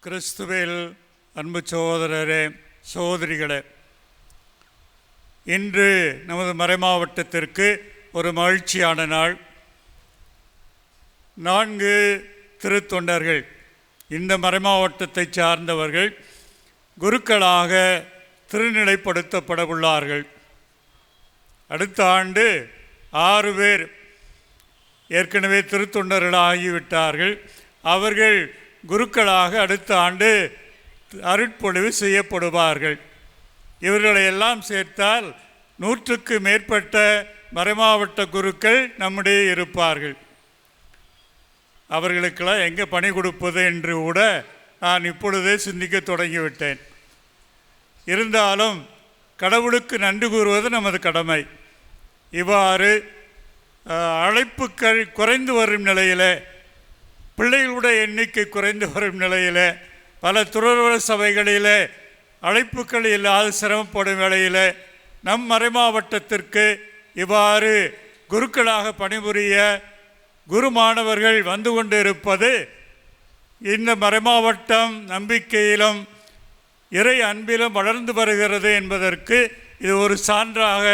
கிறிஸ்துவில் அன்பு சகோதரரே, சகோதரிகளே, இன்று நமது மறைமாவட்டத்திற்கு ஒரு மகிழ்ச்சியான நாள். 4 திருத்தொண்டர்கள் இந்த மறைமாவட்டத்தை சார்ந்தவர்கள் குருக்களாக திருநிலைப்படுத்தப்பட உள்ளார்கள். அடுத்த ஆண்டு 6 பேர் ஏற்கனவே திருத்தொண்டர்களாகிவிட்டார்கள். அவர்கள் குருக்களாக அடுத்த ஆண்டு அருட்பொழிவு செய்யப்படுவார்கள். இவர்களை எல்லாம் சேர்த்தால் 100க்கு மேற்பட்ட மறைமாவட்ட குருக்கள் நம்முடைய இருப்பார்கள். அவர்களுக்கெல்லாம் எங்கே பணி கொடுப்பது என்று கூட நான் இப்பொழுதே சிந்திக்க தொடங்கிவிட்டேன். இருந்தாலும் கடவுளுக்கு நன்றி கூறுவது நமது கடமை. இவ்வாறு அழைப்புகள் குறைந்து வரும் நிலையில், பிள்ளைகளுடைய எண்ணிக்கை குறைந்து வரும் நிலையில், பல துறவற சபைகளில் அழைப்புகள் இல்லாத சிரமப்படும் வேளையில் நம் மறைமாவட்டத்திற்கு இவ்வாறு குருக்களாக பணிபுரிய குரு மாணவர்கள் வந்து கொண்டு இருப்பது இந்த மறைமாவட்டம் நம்பிக்கையிலும் இறை அன்பிலும் வளர்ந்து வருகிறது என்பதற்கு இது ஒரு சான்றாக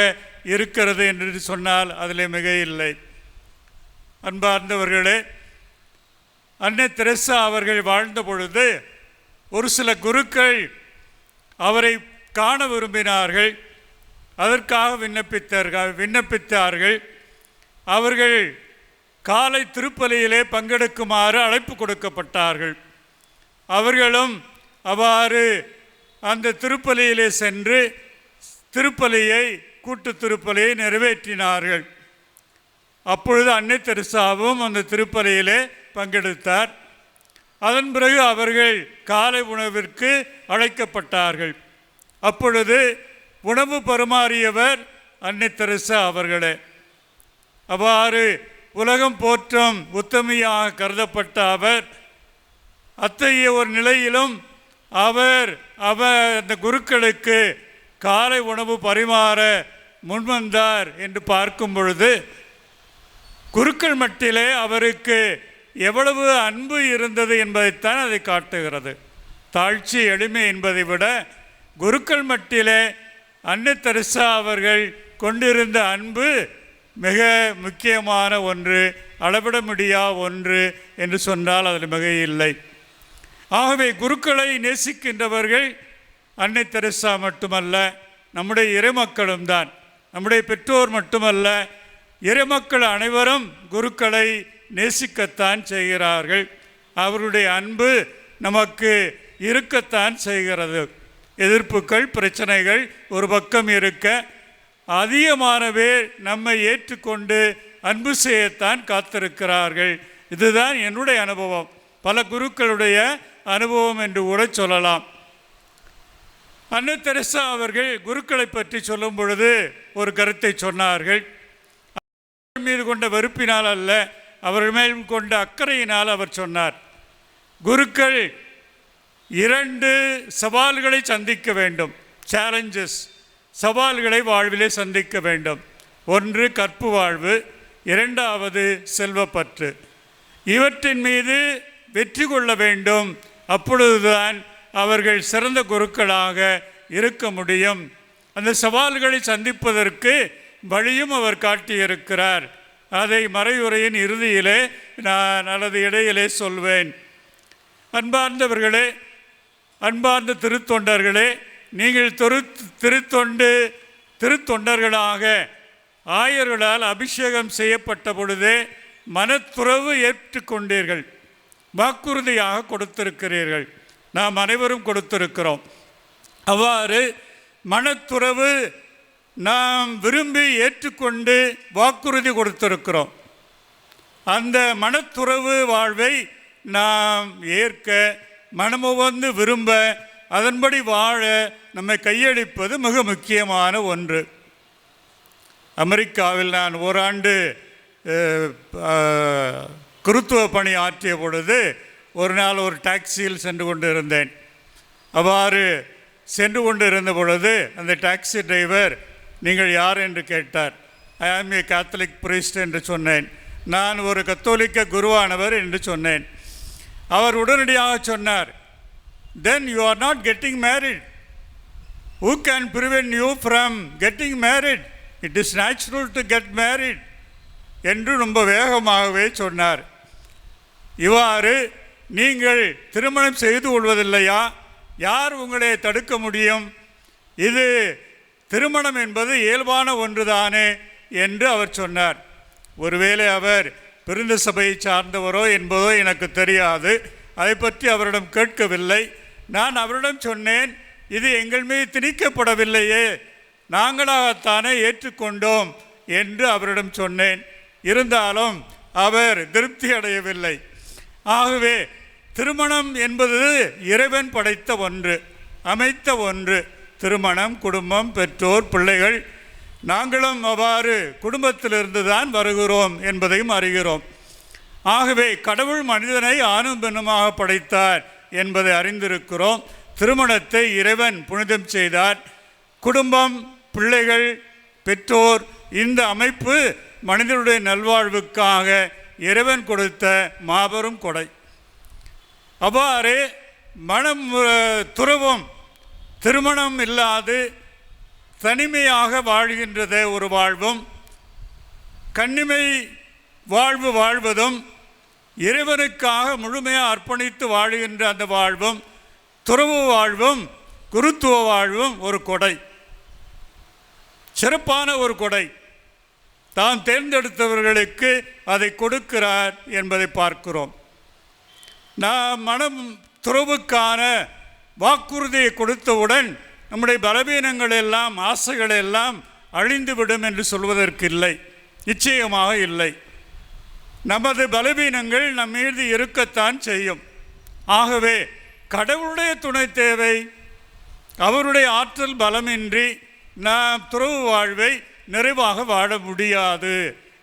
இருக்கிறது என்று சொன்னால் அதில் மிக இல்லை. அன்பார்ந்தவர்களே, அன்னை தெரசா அவர்கள் வாழ்ந்த பொழுது ஒரு சில குருக்கள் அவரை காண விரும்பினார்கள். அதற்காக விண்ணப்பித்தார்கள். அவர்கள் காலை திருப்பலியிலே பங்கெடுக்குமாறு அழைப்பு கொடுக்கப்பட்டார்கள். அவர்களும் அவ்வாறு அந்த திருப்பலியிலே சென்று கூட்டு திருப்பலியை நிறைவேற்றினார்கள். அப்பொழுது அன்னை தெரசாவும் அந்த திருப்பலியிலே பங்கெடுத்தார். அதன் பிறகு அவர்கள் காலை உணவிற்கு அழைக்கப்பட்டார்கள். அப்பொழுது உணவு பரிமாறியவர் அன்னை தெரசா அவர்களே. அவ்வாறு உலகம் போற்றும் உத்தமியாக கருதப்பட்ட அவர் அத்தகைய ஒரு நிலையிலும் அவர் அந்த குருக்களுக்கு காலை உணவு பரிமாற முன்வந்தார் என்று பார்க்கும் பொழுது குருக்கள் மட்டிலே அவருக்கு எவ்வளவு அன்பு இருந்தது என்பதைத்தான் அதை காட்டுகிறது. தாழ்ச்சி எளிமை என்பதை விட குருக்கள் மட்டிலே அன்னை தெரசா அவர்கள் கொண்டிருந்த அன்பு மிக முக்கியமான ஒன்று, அளவிட முடியா ஒன்று என்று சொன்னால் அதில் மிக இல்லை. ஆகவே குருக்களை நேசிக்கின்றவர்கள் அன்னை தெரசா மட்டுமல்ல, நம்முடைய இறைமக்களும் தான். நம்முடைய பெற்றோர் மட்டுமல்ல, இறைமக்கள் அனைவரும் குருக்களை நேசிக்கத்தான் செய்கிறார்கள். அவருடைய அன்பு நமக்கு இருக்கத்தான் செய்கிறது. எதிர்ப்புகள், பிரச்சனைகள் ஒரு பக்கம் இருக்க, அதிகமான பேர் நம்மை ஏற்றுக்கொண்டு அன்பு செய்யத்தான் காத்திருக்கிறார்கள். இதுதான் என்னுடைய அனுபவம், பல குருக்களுடைய அனுபவம் என்று கூட சொல்லலாம். அன்னை தெரசா அவர்கள் குருக்களை பற்றி சொல்லும் பொழுது ஒரு கருத்தை சொன்னார்கள். அவர்கள் மீது கொண்ட வெறுப்பினால் அல்ல, அவர்கள் மேல் கொண்ட அக்கறையினால் அவர் சொன்னார், குருக்கள் 2 சவால்களை சந்திக்க வேண்டும். சேலஞ்சஸ், சவால்களை வாழ்விலே சந்திக்க வேண்டும். ஒன்று கற்பு வாழ்வு, 2வது செல்வப்பற்று. இவற்றின் மீது வெற்றி கொள்ள வேண்டும். அப்பொழுதுதான் அவர்கள் சிறந்த குருக்களாக இருக்க முடியும். அந்த சவால்களை சந்திப்பதற்கு வழியும் அவர் காட்டியிருக்கிறார். அதை மறையுரையின் இறுதியிலே நான் அல்லது இடையிலே சொல்வேன். அன்பார்ந்தவர்களே, அன்பார்ந்த திருத்தொண்டர்களே, நீங்கள் திருத்தொண்டர்களாக ஆயர்களால் அபிஷேகம் செய்யப்பட்ட பொழுதே மனத்துறவு ஏற்றுக்கொண்டீர்கள், வாக்குறுதியாக கொடுத்திருக்கிறீர்கள். நாம் அனைவரும் கொடுத்திருக்கிறோம். அவ்வாறு மனத்துறவு நாம் விரும்பி ஏற்றுக்கொண்டு வாக்குறுதி கொடுத்திருக்கிறோம். அந்த மனத்துறவு வாழ்வை நாம் ஏற்க, மனமுவந்து விரும்ப, அதன்படி வாழ நம்மை கையளிப்பது மிக முக்கியமான ஒன்று. அமெரிக்காவில் நான் ஓராண்டு குருத்துவ பணி ஆற்றிய பொழுது ஒரு நாள் ஒரு டாக்ஸியில் சென்று கொண்டு இருந்தேன். அவ்வாறு சென்று கொண்டு இருந்த பொழுது அந்த டாக்ஸி டிரைவர், நீங்கள் யார் என்று கேட்டார். ஐ ஆம் ஏ கேத்தலிக் பிரீஸ்ட் என்று சொன்னேன். நான் ஒரு கத்தோலிக்க குருவானவர் என்று சொன்னேன். அவர் உடனடியாக சொன்னார், then you are not getting married. Who can prevent you from getting married? It is natural to get married என்று ரொம்ப வேகமாகவே சொன்னார். இவ்வாறு நீங்கள் திருமணம் செய்து கொள்வதில்லையா? யார் உங்களை தடுக்க முடியும்? இது திருமணம் என்பது இயல்பான ஒன்றுதானே என்று அவர் சொன்னார். ஒருவேளை அவர் பிருந்த சபையை சார்ந்தவரோ என்பதோ எனக்கு தெரியாது. அதை பற்றி அவரிடம் கேட்கவில்லை. நான் அவரிடம் சொன்னேன், இது எங்கள் மீது திணிக்கப்படவில்லையே, நாங்களாகத்தானே ஏற்றுக்கொண்டோம் என்று அவரிடம் சொன்னேன். இருந்தாலும் அவர் திருப்தி அடையவில்லை. ஆகவே திருமணம் என்பது இறைவன் படைத்த ஒன்று, அமைத்த ஒன்று. திருமணம், குடும்பம், பெற்றோர், பிள்ளைகள், நாங்களும் அவ்வாறு குடும்பத்திலிருந்து தான் வருகிறோம் என்பதையும் அறிகிறோம். ஆகவே கடவுள் மனிதனை ஆணும் பெண்ணுமாக படைத்தார் என்பதை அறிந்திருக்கிறோம். திருமணத்தை இறைவன் புனிதம் செய்தார். குடும்பம், பிள்ளைகள், பெற்றோர், இந்த அமைப்பு மனிதனுடைய நல்வாழ்வுக்காக இறைவன் கொடுத்த மாபெரும் கொடை. அவ்வாறு மனம் துறவும் திருமணம் இல்லாது தனிமையாக வாழ்கின்றத ஒரு வாழ்வும், கன்னிமை வாழ்வு வாழ்வதும், இறைவனுக்காக முழுமையாக அர்ப்பணித்து வாழ்கின்ற அந்த வாழ்வும், துறவு வாழ்வும், குருத்துவ வாழ்வும் ஒரு கொடை, சிறப்பான ஒரு கொடை. தான் தேர்ந்தெடுத்தவர்களுக்கு அதை கொடுக்கிறார் என்பதை பார்க்கிறோம். நாம் மனம் துறவுக்கான வாக்குறுதியை கொடுத்தவுடன் நம்முடைய பலவீனங்கள் எல்லாம், ஆசைகள் எல்லாம் அழிந்துவிடும் என்று சொல்வதற்கு இல்லை, நிச்சயமாக இல்லை. நமது பலவீனங்கள் நம் மீது இருக்கத்தான் செய்யும். ஆகவே கடவுளுடைய துணை தேவை. அவருடைய ஆற்றல் பலமின்றி நாம் துறவு வாழ்வை நிறைவாக வாழ முடியாது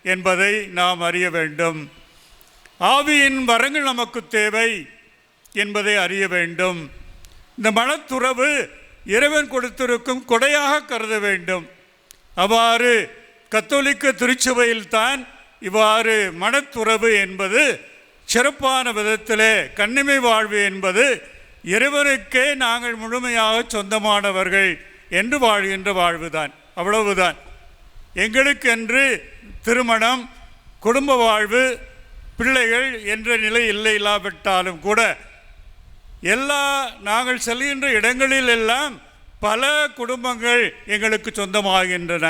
என்பதை நாம் அறிய வேண்டும். ஆவியின் வரங்கள் நமக்கு தேவை என்பதை அறிய வேண்டும். இந்த மனத்துறவு இறைவன் கொடுத்திருக்கும் கொடையாக கருத வேண்டும். அவ்வாறு கத்தோலிக்க திருச்சபையில்தான் இவ்வாறு மனத்துறவு என்பது சிறப்பான விதத்திலே, கன்னிமை வாழ்வு என்பது இறைவனுக்கே நாங்கள் முழுமையாக சொந்தமானவர்கள் என்று வாழ்கின்ற வாழ்வுதான். அவ்வளவுதான். எங்களுக்கென்று திருமணம், குடும்ப வாழ்வு, பிள்ளைகள் என்ற நிலை இல்லை. இல்லாவிட்டாலும் கூட நாங்கள் செல்கின்ற இடங்களில் எல்லாம் பல குடும்பங்கள் எங்களுக்கு சொந்தமாகின்றன.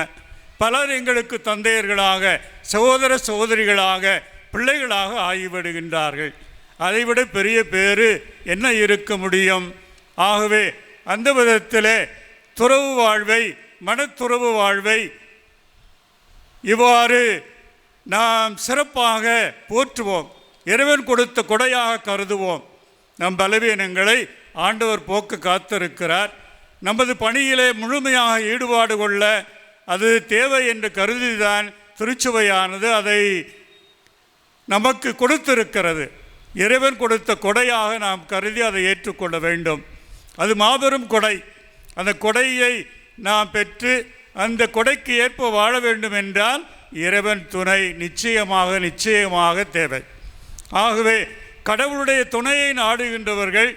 பலர் எங்களுக்கு தந்தையர்களாக, சகோதர சகோதரிகளாக, பிள்ளைகளாக ஆகிவிடுகின்றார்கள். அதைவிட பெரிய பேறு என்ன இருக்க முடியும்? ஆகவே அந்த விதத்தில் துறவு வாழ்வை, மனத்துறவு வாழ்வை இவ்வாறு நாம் சிறப்பாக போற்றுவோம். இறைவன் கொடுத்த கொடையாக கருதுவோம். நம் பலவீனங்களை ஆண்டவர் போக்க காத்திருக்கிறார். நமது பணியிலே முழுமையாக ஈடுபாடு கொள்ள அது தேவை என்று கருதிதான் திருச்சபையானது அதை நமக்கு கொடுத்திருக்கிறது. இறைவன் கொடுத்த கொடையாக நாம் கருதி அதை ஏற்றுக்கொள்ள வேண்டும். அது மாபெரும் கொடை. அந்த கொடையை நாம் பெற்று அந்த கொடைக்கு ஏற்ப வாழ வேண்டும் என்றால் இறைவன் துணை நிச்சயமாக தேவை. ஆகவே கடவுளுடைய துணையை நாடுகின்றவர்கள்,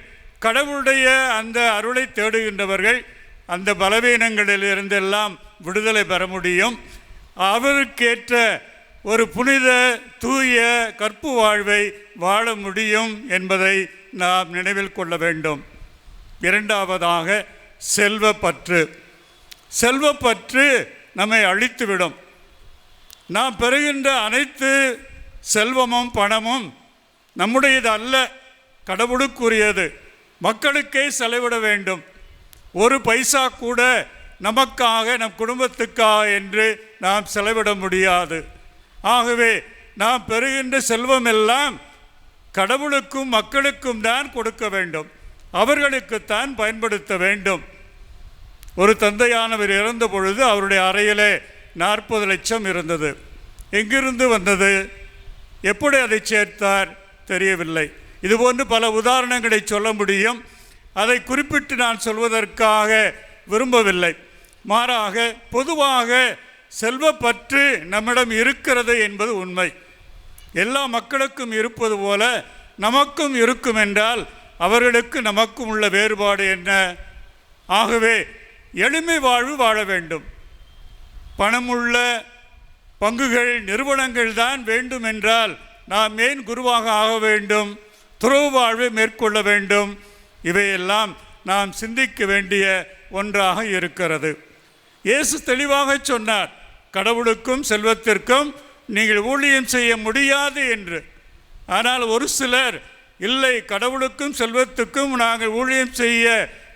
கடவுளுடைய அந்த அருளை தேடுகின்றவர்கள் அந்த பலவீனங்களிலிருந்தெல்லாம் விடுதலை பெற முடியும். அவருக்கேற்ற ஒரு புனித தூய கற்பு வாழ்வை வாழ முடியும் என்பதை நாம் நினைவில் கொள்ள வேண்டும். இரண்டாவதாக செல்வப்பற்று. செல்வப்பற்று நம்மை அழித்துவிடும். நாம் பெறுகின்ற அனைத்து செல்வமும் பணமும் நம்முடையது அல்ல, கடவுளுக்குரியது. மக்களுக்கே செலவிட வேண்டும். ஒரு பைசா கூட நமக்காக, நம் குடும்பத்துக்காக என்று நாம் செலவிட முடியாது. ஆகவே நாம் பெறுகின்ற செல்வம் எல்லாம் கடவுளுக்கும் மக்களுக்கும் தான் கொடுக்க வேண்டும், அவர்களுக்குத்தான் பயன்படுத்த வேண்டும். ஒரு தந்தையானவர் இறந்த பொழுது அவருடைய அறையிலே 40 லட்சம் இருந்தது. எங்கிருந்து வந்தது? எப்படி அதை சேர்த்தார்? தெரியவில்லை. இதுபோன்று பல உதாரணங்களை சொல்ல முடியும். அதை குறிப்பிட்டு நான் சொல்வதற்காக விரும்பவில்லை. மாறாக பொதுவாக செல்வப்பற்று நம்மிடம் இருக்கிறது என்பது உண்மை. எல்லா மக்களுக்கும் இருப்பது போல நமக்கும் இருக்கும் என்றால் அவர்களுக்கு நமக்கும் உள்ள வேறுபாடு என்ன? ஆகவே எளிமை வாழ்வு வாழ வேண்டும். பணமுள்ள பங்குகள் நிறுவனங்கள் தான் வேண்டும் என்றால் நாம் ஏன் குருவாக ஆக வேண்டும்? துறவு வாழ்வை மேற்கொள்ள வேண்டும். இவையெல்லாம் நாம் சிந்திக்க வேண்டிய ஒன்றாக இருக்கிறது. இயேசு தெளிவாக சொன்னார், கடவுளுக்கும் செல்வத்திற்கும் நீங்கள் ஊழியம் செய்ய முடியாது என்று. ஆனால் ஒரு சிலர் இல்லை, கடவுளுக்கும் செல்வத்துக்கும் நாங்கள் ஊழியம் செய்ய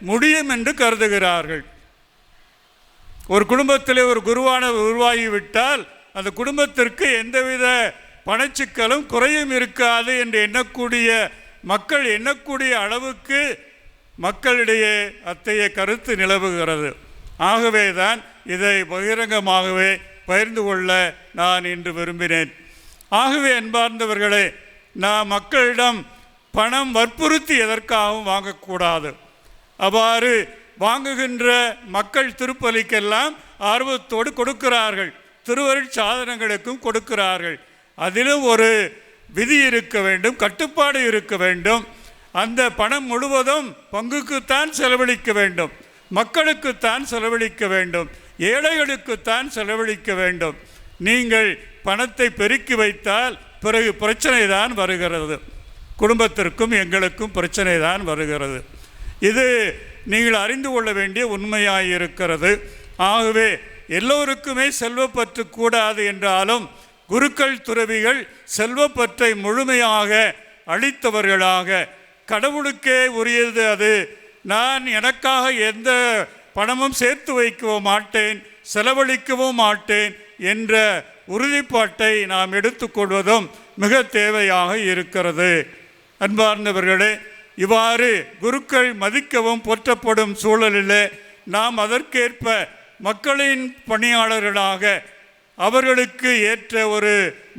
முடியும் என்று கருதுகிறார்கள். ஒரு குடும்பத்தில் ஒரு குருவானவர் உருவாகிவிட்டால் அந்த குடும்பத்திற்கு எந்தவித பணச்சிக்கலும் குறையும் இருக்காது என்று எண்ணக்கூடிய அளவுக்கு மக்களிடையே அத்தகைய கருத்து நிலவுகிறது. ஆகவே தான் இதை பகிரங்கமாகவே பகிர்ந்து கொள்ள நான் இன்று விரும்பினேன். ஆகவே அன்பார்ந்தவர்களே, நாம் மக்களிடம் பணம் வற்புறுத்தி எதற்காகவும் வாங்கக்கூடாது. அவ்வாறு வாங்குகின்ற மக்கள் திருப்பலிக்கெல்லாம் ஆர்வத்தோடு கொடுக்கிறார்கள், திருவருட் சாதனங்களுக்கும் கொடுக்கிறார்கள். அதிலும் ஒரு விதி இருக்க வேண்டும், கட்டுப்பாடு இருக்க வேண்டும். அந்த பணம் முழுவதும் பங்குக்குத்தான் செலவழிக்க வேண்டும், மக்களுக்குத்தான் செலவழிக்க வேண்டும், ஏழைகளுக்குத்தான் செலவழிக்க வேண்டும். நீங்கள் பணத்தை பெருக்கி வைத்தால் பிறகு பிரச்சனை தான் வருகிறது, குடும்பத்திற்கும் எங்களுக்கும் பிரச்சனை தான் வருகிறது. இது நீங்கள் அறிந்து கொள்ள வேண்டிய உண்மையாயிருக்கிறது. ஆகவே எல்லோருக்குமே செல்வப்பற்று கூடாது என்றாலும் குருக்கள் துறவிகள் செல்வப்பற்றை முழுமையாக அளித்தவர்களாக, கடவுளுக்கே உரியது அது, நான் எனக்காக எந்த பணமும் சேர்த்து வைக்கவும் மாட்டேன், செலவழிக்கவும் மாட்டேன் என்ற உறுதிப்பாட்டை நாம் எடுத்துக்கொள்வதும் மிக தேவையாக இருக்கிறது. அன்பார்ந்தவர்களே, இவ்வாறு குருக்கள் மதிக்கவும் போற்றப்படும் சூழலில் நாம் அதற்கேற்ப மக்களின் பணியாளர்களாக அவர்களுக்கு ஏற்ற ஒரு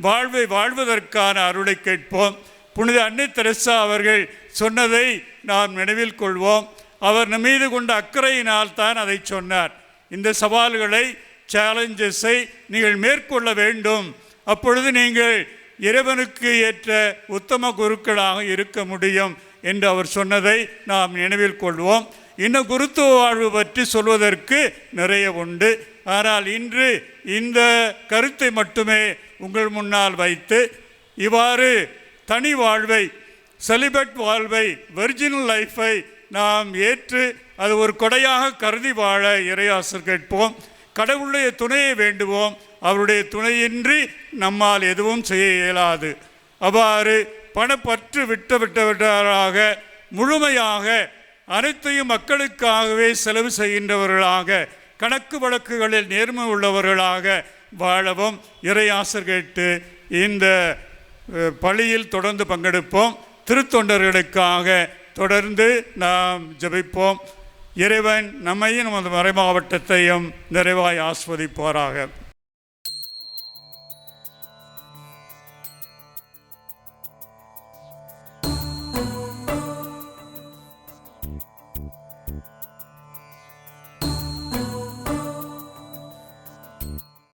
வாழ்வை வாழ்வதற்கான அருளை கேட்போம். புனித அன்னை தெரசா அவர்கள் சொன்னதை நாம் நினைவில் கொள்வோம். அவர் நம் மீது கொண்ட அக்கறையினால் தான் அதை சொன்னார். இந்த சவால்களை, சேலஞ்சஸை நீங்கள் மேற்கொள்ள வேண்டும், அப்பொழுது நீங்கள் இறைவனுக்கு ஏற்ற உத்தம குருக்களாக இருக்க முடியும் என்று அவர் சொன்னதை நாம் நினைவில் கொள்வோம். இன்னும் குருத்துவ வாழ்வு பற்றி சொல்வதற்கு நிறைய உண்டு. ஆனால் இன்று இந்த கருத்தை மட்டுமே உங்கள் முன்னால் வைத்து இவ்வாறு தனி வாழ்வை, செலிபேட் வாழ்வை, வெர்ஜினல் லைஃபை நாம் ஏற்று அது ஒரு கொடையாக கருதி வாழ இறையாசர் கேட்போம். கடவுளுடைய துணையை வேண்டுவோம். அவருடைய துணையின்றி நம்மால் எதுவும் செய்ய இயலாது. அவ்வாறு பணப்பற்று விட்டவராக முழுமையாக அனைத்தையும் மக்களுக்காகவே செலவு செய்கின்றவர்களாக, கணக்கு வழக்குகளில் நேர்மை உள்ளவர்களாக வாழவும் இறையாசர் கேட்டு இந்த பலியில் தொடர்ந்து பங்கெடுப்போம். திருத்தொண்டர்களுக்காக தொடர்ந்து நாம் ஜெபிப்போம். இறைவன் நம்மையும் நமது மறை மாவட்டத்தையும் நிறைவாய் ஆஸ்வதிப்பாராக.